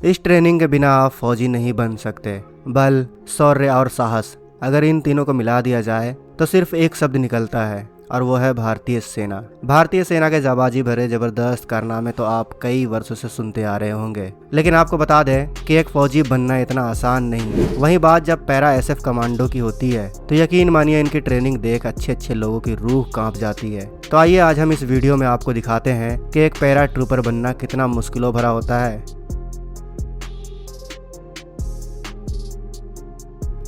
इस ट्रेनिंग के बिना आप फौजी नहीं बन सकते। बल, शौर्य और साहस, अगर इन तीनों को मिला दिया जाए तो सिर्फ एक शब्द निकलता है और वो है भारतीय सेना। भारतीय सेना के जाबाजी भरे जबरदस्त कारनामे तो आप कई वर्षों से सुनते आ रहे होंगे, लेकिन आपको बता दें कि एक फौजी बनना इतना आसान नहीं है। वहीं बात जब पैरा एसएफ कमांडो की होती है तो यकीन मानिए इनकी ट्रेनिंग देख अच्छे लोगों की रूह कांप जाती है। तो आइए आज हम इस वीडियो में आपको दिखाते हैं कि एक पैरा ट्रूपर बनना कितना मुश्किलों भरा होता है।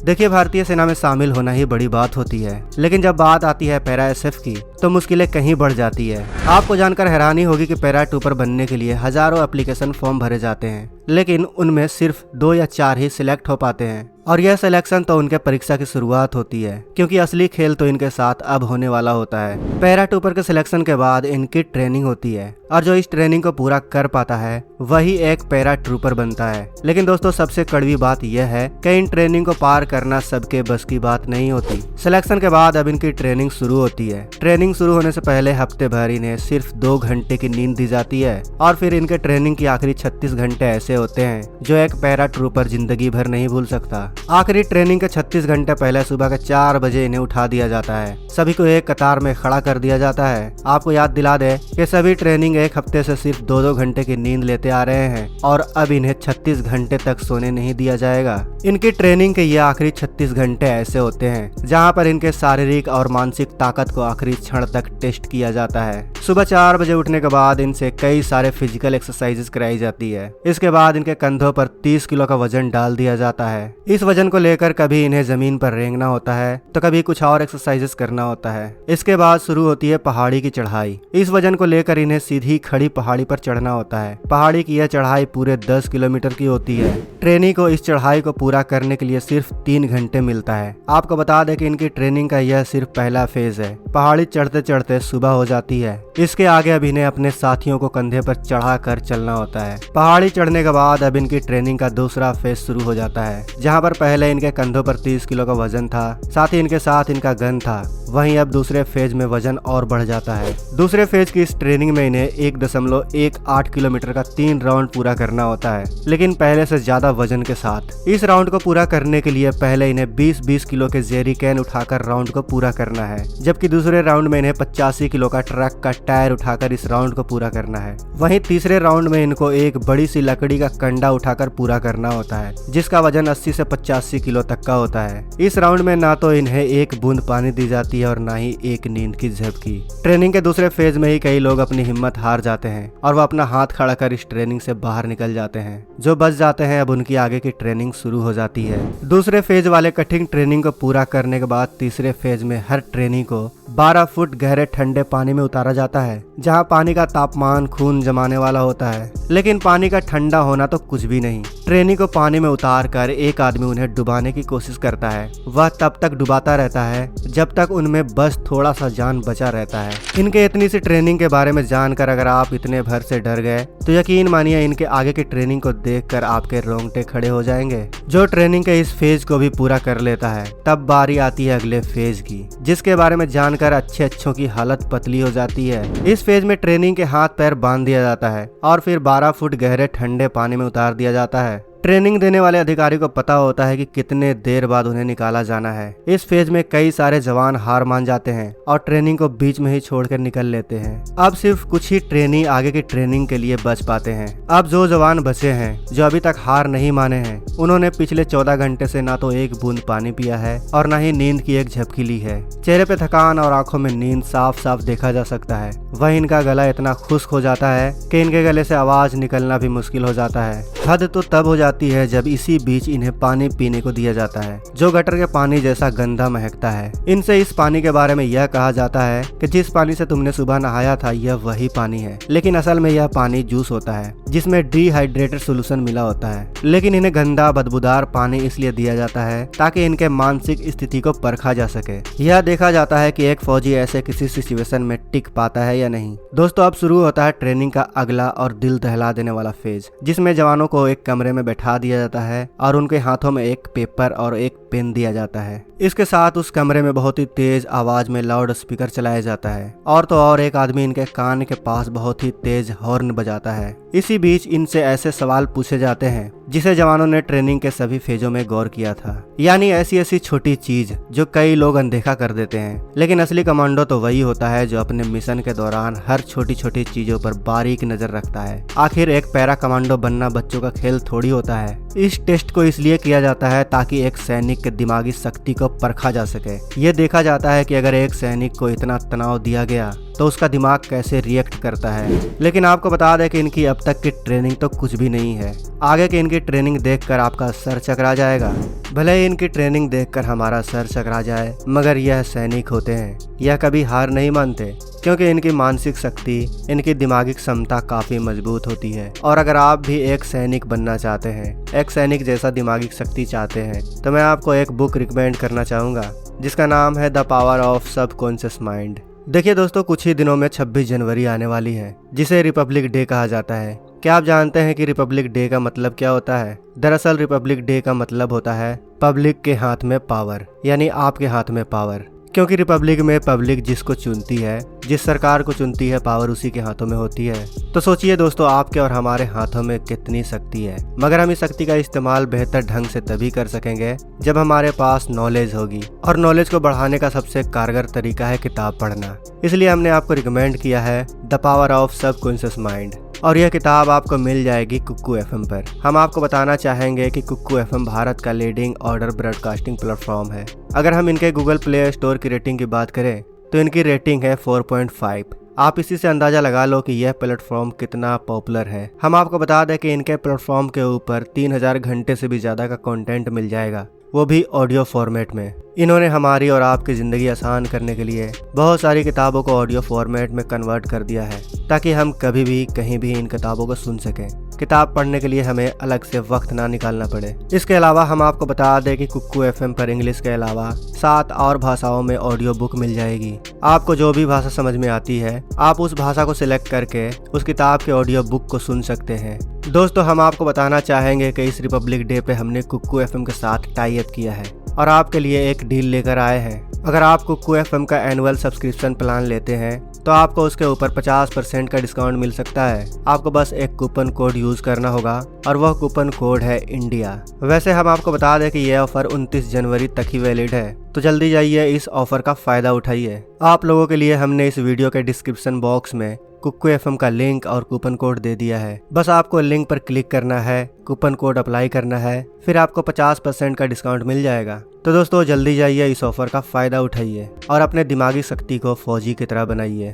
देखिए, भारतीय सेना में शामिल होना ही बड़ी बात होती है, लेकिन जब बात आती है पैरा एसएफ की तो मुश्किलें कहीं बढ़ जाती है। आपको जानकर हैरानी होगी कि पैरा ट्रूपर बनने के लिए हजारों एप्लीकेशन फॉर्म भरे जाते हैं, लेकिन उनमें सिर्फ 2 या 4 ही सिलेक्ट हो पाते हैं। और यह सिलेक्शन तो उनके परीक्षा की शुरुआत होती है, क्योंकि असली खेल तो इनके साथ अब होने वाला होता है। पैरा ट्रूपर के सिलेक्शन के बाद इनकी ट्रेनिंग होती है और जो इस ट्रेनिंग को पूरा कर पाता है वही एक पैरा ट्रूपर बनता है। लेकिन दोस्तों, सबसे कड़वी बात यह है कि इन ट्रेनिंग को पार करना सबके बस की बात नहीं होती। सिलेक्शन के बाद अब इनकी ट्रेनिंग शुरू होती है। ट्रेनिंग शुरू होने से पहले हफ्ते भर इन्हें सिर्फ 2 घंटे की नींद दी जाती है और फिर इनके ट्रेनिंग की आखिरी 36 घंटे ऐसे होते हैं जो एक पैरा ट्रूपर जिंदगी भर नहीं भूल सकता। आखिरी ट्रेनिंग के 36 घंटे पहले सुबह के 4 बजे इन्हें उठा दिया जाता है। सभी को एक कतार में खड़ा कर दिया जाता है। आपको याद दिला दे कि सभी ट्रेनिंग एक हफ्ते से सिर्फ 2-2 घंटे की नींद लेते आ रहे हैं और अब इन्हें 36 घंटे तक सोने नहीं दिया जाएगा। इनकी ट्रेनिंग के ये आखिरी 36 घंटे ऐसे होते हैं जहाँ पर इनके शारीरिक और मानसिक ताकत को आखिरी क्षण तक टेस्ट किया जाता है। सुबह 4 बजे उठने के बाद इनसे कई सारे फिजिकल एक्सरसाइजेस कराई जाती है। इसके बाद इनके कंधों पर 30 किलो का वजन डाल दिया जाता है। इस वजन को लेकर कभी इन्हें जमीन पर रेंगना होता है तो कभी कुछ और एक्सरसाइजेस करना होता है। इसके बाद शुरू होती है पहाड़ी की चढ़ाई। इस वजन को लेकर इन्हें सीधी खड़ी पहाड़ी पर चढ़ना होता है। पहाड़ी की यह चढ़ाई पूरे 10 किलोमीटर की होती है। ट्रेनी को इस चढ़ाई को पूरा करने के लिए सिर्फ 3 घंटे मिलता है। आपको बता दें कि इनकी ट्रेनिंग का यह सिर्फ पहला फेज है। पहाड़ी चढ़ते चढ़ते सुबह हो जाती है। इसके आगे अब इन्हें अपने साथियों को कंधे पर चढ़ा कर चलना होता है। पहाड़ी चढ़ने के बाद अब इनकी ट्रेनिंग का दूसरा फेज शुरू हो जाता है, जहाँ पर पहले इनके कंधों पर 30 किलो का वजन था, साथ ही इनके साथ इनका गन था। वहीं अब दूसरे फेज में वजन और बढ़ जाता है। दूसरे फेज की इस ट्रेनिंग में इन्हें 1.18 किलोमीटर का 3 राउंड पूरा करना होता है, लेकिन पहले से ज्यादा वजन के साथ। इस राउंड को पूरा करने के लिए पहले इन्हें 20-20 किलो के जेरी कैन उठाकर राउंड को पूरा करना है, जबकि दूसरे राउंड में इन्हें 85 किलो का ट्रक का टायर उठाकर इस राउंड को पूरा करना है। वहीं तीसरे राउंड में इनको एक बड़ी सी लकड़ी का कंडा उठाकर पूरा करना होता है, जिसका वजन 80 से 85 किलो तक का होता है। इस राउंड में ना तो इन्हें एक बूंद पानी दी जाती है और ना ही एक नींद की झपकी। ट्रेनिंग के दूसरे फेज में ही कई लोग अपनी हिम्मत हार जाते हैं और वो अपना हाथ खड़ा कर इस ट्रेनिंग से बाहर निकल जाते हैं। जो बच जाते हैं अब उनकी आगे की ट्रेनिंग शुरू हो जाती है। दूसरे फेज वाले कठिन ट्रेनिंग को पूरा करने के बाद तीसरे फेज में हर ट्रेनी को 12 फुट गहरे ठंडे पानी में उतारा जाता है, जहां पानी का तापमान खून जमाने वाला होता है। लेकिन पानी का ठंडा होना तो कुछ भी नहीं। ट्रेनी को पानी में उतार कर एक आदमी उन्हें डुबाने की कोशिश करता है। वह तब तक डुबाता रहता है जब तक उनमें बस थोड़ा सा जान बचा रहता है। इनके इतनी सी ट्रेनिंग के बारे में जानकर अगर आप इतने भर से डर गए तो यकीन मानिए इनके आगे की ट्रेनिंग को देखकर आपके रोंगटे खड़े हो जाएंगे। जो ट्रेनिंग के इस फेज को भी पूरा कर लेता है तब बारी आती है अगले फेज की, जिसके बारे में जानकर अच्छों की हालत पतली हो जाती है। इस फेज में ट्रेनिंग के हाथ पैर बांध दिया जाता है और फिर 12 फुट गहरे ठंडे पानी में उतार दिया जाता है। ट्रेनिंग देने वाले अधिकारी को पता होता है कि कितने देर बाद उन्हें निकाला जाना है। इस फेज में कई सारे जवान हार मान जाते हैं और ट्रेनिंग को बीच में ही छोड़कर निकल लेते हैं। अब सिर्फ कुछ ही ट्रेनी आगे की ट्रेनिंग के लिए बच पाते हैं। अब जो जवान बचे हैं, जो अभी तक हार नहीं माने हैं, उन्होंने पिछले 14 घंटे से ना तो एक बूंद पानी पिया है और ना ही नींद की एक झपकी ली है। चेहरे पे थकान और आंखों में नींद साफ साफ देखा जा सकता है। वहीं इनका गला इतना खुश्क हो जाता है कि इनके गले से आवाज निकलना भी मुश्किल हो जाता है। हद तो तब हो जाती है जब इसी बीच इन्हें पानी पीने को दिया जाता है, जो गटर के पानी जैसा गंदा महकता है। इनसे इस पानी के बारे में यह कहा जाता है कि जिस पानी से तुमने सुबह नहाया था यह वही पानी है, लेकिन असल में यह पानी जूस होता है जिसमें डिहाइड्रेटेड सोल्यूशन मिला होता है। लेकिन इन्हें गंदा बदबूदार पानी इसलिए दिया जाता है ताकि इनके मानसिक स्थिति को परखा जा सके। यह देखा जाता है कि एक फौजी ऐसे किसी सिचुएशन में टिक पाता है या नहीं। दोस्तों, अब शुरू होता है ट्रेनिंग का अगला और दिल दहला देने वाला फेज, जिसमें जवानों को एक कमरे में बैठा बैठा दिया जाता है और उनके हाथों में एक पेपर और एक पेन दिया जाता है। इसके साथ उस कमरे में बहुत ही तेज आवाज में लाउड स्पीकर चलाया जाता है और तो और एक आदमी इनके कान के पास बहुत ही तेज हॉर्न बजाता है। इसी बीच इनसे ऐसे सवाल पूछे जाते हैं जिसे जवानों ने ट्रेनिंग के सभी फेजों में गौर किया था, यानी ऐसी छोटी चीज जो कई लोग अनदेखा कर देते हैं। लेकिन असली कमांडो तो वही होता है जो अपने मिशन के दौरान हर छोटी छोटी चीजों पर बारीक नजर रखता है। आखिर एक पैरा कमांडो बनना बच्चों का खेल थोड़ी होता है। इस टेस्ट को इसलिए किया जाता है ताकि एक सैनिक के दिमागी शक्ति को परखा जा सके। ये देखा जाता है कि अगर एक सैनिक को इतना तनाव दिया गया तो उसका दिमाग कैसे रिएक्ट करता है। लेकिन आपको बता दें कि इनकी अब तक की ट्रेनिंग तो कुछ भी नहीं है। आगे की इनकी ट्रेनिंग देखकर आपका सर चकरा जाएगा। भले ही इनकी ट्रेनिंग देखकर हमारा सर चकरा जाए, मगर यह सैनिक होते हैं, यह कभी हार नहीं मानते, क्योंकि इनकी मानसिक शक्ति, इनकी दिमागी क्षमता काफी मजबूत होती है। और अगर आप भी एक सैनिक बनना चाहते हैं, एक सैनिक जैसा दिमागी शक्ति चाहते हैं, तो मैं आपको एक बुक रिकमेंड करना चाहूंगा जिसका नाम है the power of subconscious mind. देखिए दोस्तों, कुछ ही दिनों में 26 जनवरी आने वाली है, जिसे रिपब्लिक डे कहा जाता है। क्या आप जानते हैं कि रिपब्लिक डे का मतलब क्या होता है? दरअसल रिपब्लिक डे का मतलब होता है पब्लिक के हाथ में पावर, यानी आपके हाथ में पावर। क्योंकि रिपब्लिक में पब्लिक जिसको चुनती है, जिस सरकार को चुनती है, पावर उसी के हाथों में होती है। तो सोचिए दोस्तों, आपके और हमारे हाथों में कितनी शक्ति है, मगर हम इस शक्ति का इस्तेमाल बेहतर ढंग से तभी कर सकेंगे जब हमारे पास नॉलेज होगी। और नॉलेज को बढ़ाने का सबसे कारगर तरीका है किताब पढ़ना। इसलिए हमने आपको रिकमेंड किया है the power of subconscious mind, और यह किताब आपको मिल जाएगी कुक्कू एफएम पर। हम आपको बताना चाहेंगे कि कुक्कू एफएम भारत का लीडिंग ऑर्डर ब्रॉडकास्टिंग प्लेटफॉर्म है। अगर हम इनके गूगल प्ले स्टोर की रेटिंग की बात करें तो इनकी रेटिंग है 4.5। आप इसी से अंदाजा लगा लो कि यह प्लेटफॉर्म कितना पॉपुलर है। हम आपको बता दें कि इनके प्लेटफॉर्म के ऊपर 3000 घंटे से भी ज्यादा का कंटेंट मिल जाएगा, वो भी ऑडियो फॉर्मेट में। इन्होंने हमारी और आपकी ज़िंदगी आसान करने के लिए बहुत सारी किताबों को ऑडियो फॉर्मेट में कन्वर्ट कर दिया है, ताकि हम कभी भी कहीं भी इन किताबों को सुन सकें। किताब पढ़ने के लिए हमें अलग से वक्त ना निकालना पड़े। इसके अलावा हम आपको बता दें कि कुक्कू एफएम पर इंग्लिश के अलावा 7 और भाषाओं में ऑडियो बुक मिल जाएगी। आपको जो भी भाषा समझ में आती है, आप उस भाषा को सिलेक्ट करके उस किताब के ऑडियो बुक को सुन सकते हैं। दोस्तों, हम आपको बताना चाहेंगे कि इस रिपब्लिक डे पे हमने कुक्कू एफएम के साथ टाई अप किया है और आपके लिए एक डील लेकर आए हैं। अगर आप कुक्कू एफएम का एनुअल सब्सक्रिप्शन प्लान लेते हैं तो आपको उसके ऊपर 50% का डिस्काउंट मिल सकता है। आपको बस एक कूपन कोड यूज करना होगा और वह कूपन कोड है इंडिया। वैसे हम आपको बता दें कि यह ऑफर 29 जनवरी तक ही वैलिड है, तो जल्दी जाइए इस ऑफर का फायदा उठाइए। आप लोगों के लिए हमने इस वीडियो के डिस्क्रिप्शन बॉक्स में कुक्कू एफएम का लिंक और कूपन कोड दे दिया है। बस आपको लिंक पर क्लिक करना है, कूपन कोड अप्लाई करना है, फिर आपको 50% का डिस्काउंट मिल जाएगा। तो दोस्तों, जल्दी जाइए, इस ऑफर का फायदा उठाइए और अपने दिमागी शक्ति को फौजी की तरह बनाइए।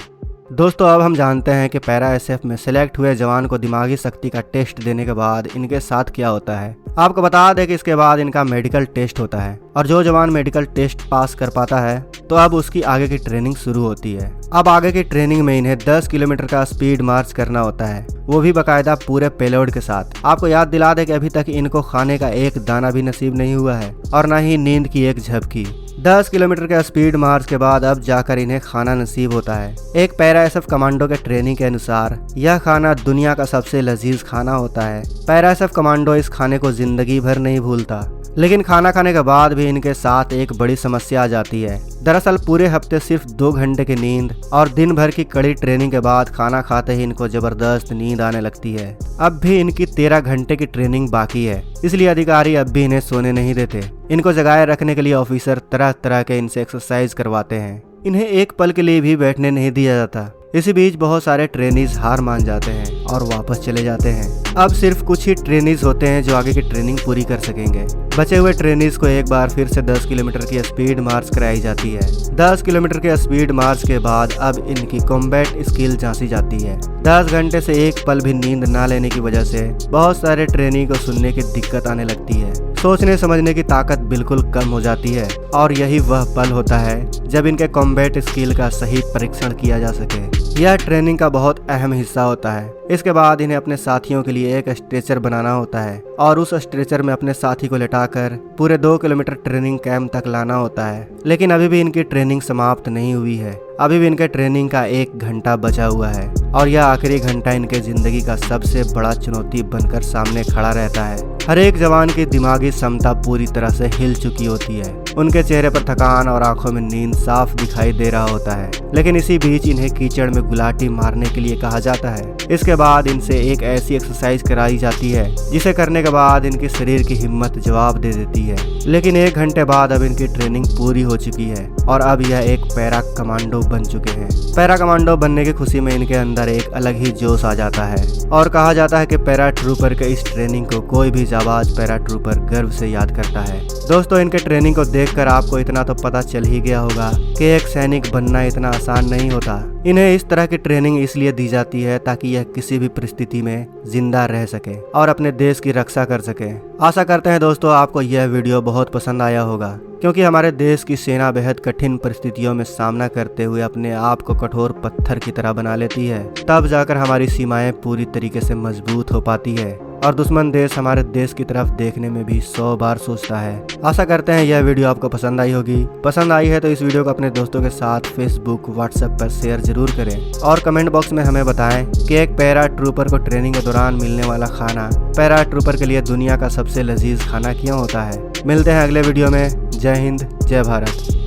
दोस्तों, अब हम जानते हैं कि पैरा एसएफ में सिलेक्ट हुए जवान को दिमागी शक्ति का टेस्ट देने के बाद इनके साथ क्या होता है। आपको बता दें कि इसके बाद इनका मेडिकल टेस्ट होता है और जो जवान मेडिकल टेस्ट पास कर पाता है तो अब उसकी आगे की ट्रेनिंग शुरू होती है। अब आगे की ट्रेनिंग में इन्हें 10 किलोमीटर का स्पीड मार्च करना होता है, वो भी बाकायदा पूरे पेलोड के साथ। आपको याद दिला दे कि अभी तक इनको खाने का एक दाना भी नसीब नहीं हुआ है और न ही नींद की एक झपकी। 10 किलोमीटर के स्पीड मार्च के बाद अब जाकर इन्हें खाना नसीब होता है। एक पैरा एसएफ कमांडो के ट्रेनिंग के अनुसार यह खाना दुनिया का सबसे लजीज खाना होता है। पैरा एसएफ कमांडो इस खाने को जिंदगी भर नहीं भूलता, लेकिन खाना खाने के बाद भी इनके साथ एक बड़ी समस्या आ जाती है। दरअसल पूरे हफ्ते सिर्फ 2 घंटे की नींद और दिन भर की कड़ी ट्रेनिंग के बाद खाना खाते ही इनको जबरदस्त नींद आने लगती है। अब भी इनकी 13 घंटे की ट्रेनिंग बाकी है, इसलिए अधिकारी अब भी इन्हें सोने नहीं देते। इनको जगाए रखने के लिए ऑफिसर तरह तरह के इनसे एक्सरसाइज करवाते हैं। इन्हें एक पल के लिए भी बैठने नहीं दिया जाता। इसी बीच बहुत सारे ट्रेनीज हार मान जाते हैं और वापस चले जाते हैं। अब सिर्फ कुछ ही ट्रेनीज होते हैं जो आगे की ट्रेनिंग पूरी कर सकेंगे। बचे हुए ट्रेनीज को एक बार फिर से 10 किलोमीटर की स्पीड मार्च कराई जाती है। 10 किलोमीटर के स्पीड मार्च के बाद अब इनकी कॉम्बैट स्किल जांची जाती है। 10 घंटे से एक पल भी नींद ना लेने की वजह से बहुत सारे ट्रेनी को सुनने की दिक्कत आने लगती है। सोचने समझने की ताकत बिल्कुल कम हो जाती है और यही वह पल होता है जब इनके कॉम्बैट स्किल का सही परीक्षण किया जा सके। यह ट्रेनिंग का बहुत अहम हिस्सा होता है। इसके बाद इन्हें अपने साथियों के लिए एक स्ट्रेचर बनाना होता है और उस स्ट्रेचर में अपने साथी को लेटाकर पूरे 2 किलोमीटर ट्रेनिंग कैंप तक लाना होता है। लेकिन अभी भी इनकी ट्रेनिंग समाप्त नहीं हुई है। अभी भी इनके ट्रेनिंग का 1 घंटा बचा हुआ है और यह आखिरी घंटा इनके जिंदगी का सबसे बड़ा चुनौती बनकर सामने खड़ा रहता है। हर एक जवान की दिमागी क्षमता पूरी तरह से हिल चुकी होती है। उनके चेहरे पर थकान और आंखों में नींद साफ दिखाई दे रहा होता है। लेकिन इसी बीच इन्हें कीचड़ में गुलाटी मारने के लिए कहा जाता है। इसके बाद इनसे एक ऐसी एक्सरसाइज कराई जाती है जिसे करने के बाद इनके शरीर की हिम्मत जवाब दे देती है। लेकिन 1 घंटे बाद अब इनकी ट्रेनिंग पूरी हो चुकी है और अब यह एक पैरा कमांडो बन चुके हैं। पैरा कमांडो बनने की खुशी में इनके अंदर एक अलग ही जोश आ जाता है और कहा जाता है कि पैरा ट्रूपर के इस ट्रेनिंग को कोई भी जाबाज पैरा ट्रूपर गर्व से याद करता है। दोस्तों, इनके ट्रेनिंग को देखकर आपको इतना तो पता चल ही गया होगा कि एक सैनिक बनना इतना आसान नहीं होता। इन्हें इस तरह की ट्रेनिंग इसलिए दी जाती है ताकि यह किसी भी परिस्थिति में जिंदा रह सके और अपने देश की रक्षा कर सके। आशा करते हैं दोस्तों आपको यह वीडियो बहुत पसंद आया होगा, क्योंकि हमारे देश की सेना बेहद कठिन परिस्थितियों में सामना करते हुए अपने आप को कठोर पत्थर की तरह बना लेती है। तब जाकर हमारी सीमाएं पूरी तरीके से मजबूत हो पाती है और दुश्मन देश हमारे देश की तरफ देखने में भी 100 बार सोचता है। आशा करते हैं यह वीडियो आपको पसंद आई होगी। पसंद आई है तो इस वीडियो को अपने दोस्तों के साथ फेसबुक, व्हाट्सएप पर शेयर जरूर करें और कमेंट बॉक्स में हमें बताएं कि एक पैरा ट्रूपर को ट्रेनिंग के दौरान मिलने वाला खाना पैरा ट्रूपर के लिए दुनिया का सबसे लजीज खाना क्यों होता है। मिलते हैं अगले वीडियो में। जय हिंद, जय भारत।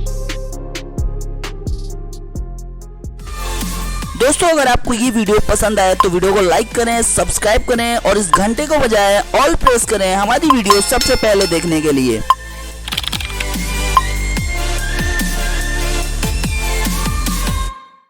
दोस्तों, अगर आपको ये वीडियो पसंद आए तो वीडियो को लाइक करें, सब्सक्राइब करें और इस घंटे को बजाय ऑल प्रेस करें हमारी वीडियो सबसे पहले देखने के लिए।